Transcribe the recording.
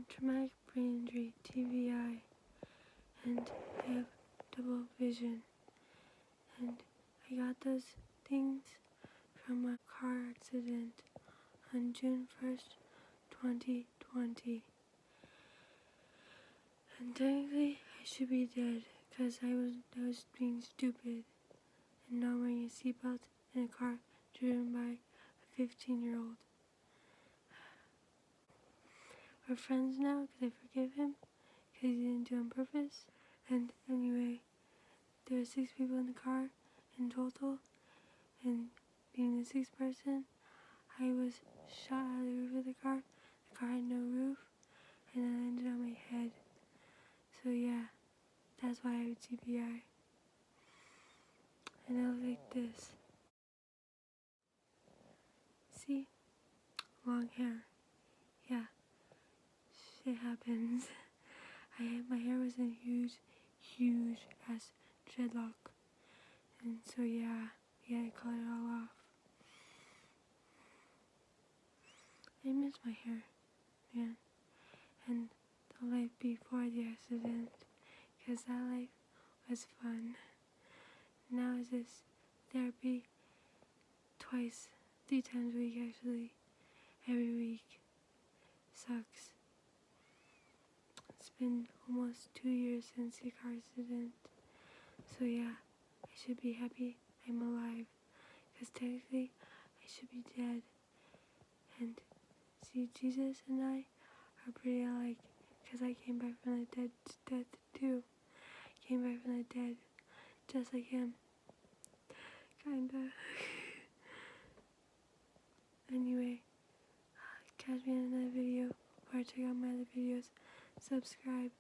traumatic brain injury, TBI, and I have double vision. And I got those things from a car accident on June 1st, 2020. And technically, I should be dead because I was being stupid and not wearing a seatbelt in a car driven by a 15-year-old. We're friends now because I forgive him because he didn't do it on purpose. And anyway, there were 6 people in the car in total, and being the 6th person, I was shot out of the roof of the car. The car had no roof, and I landed on my head. So yeah, that's why I have TBI. And I look like this. See? Long hair. Yeah, shit happens. My hair was in huge ass dreadlock. And so yeah, we had to cut it all off. I miss my hair, man. And the life before the accident, because that life was fun. Now it's just therapy 3 times a week actually, every week. Sucks. It's been almost 2 years since the car accident. So yeah, I should be happy I'm alive, because technically I should be dead. And see, Jesus and I are pretty alike, because I came back from the death too. I came back from the dead, just like him. Kinda. Anyway, catch me in another video, or check out my other videos. Subscribe.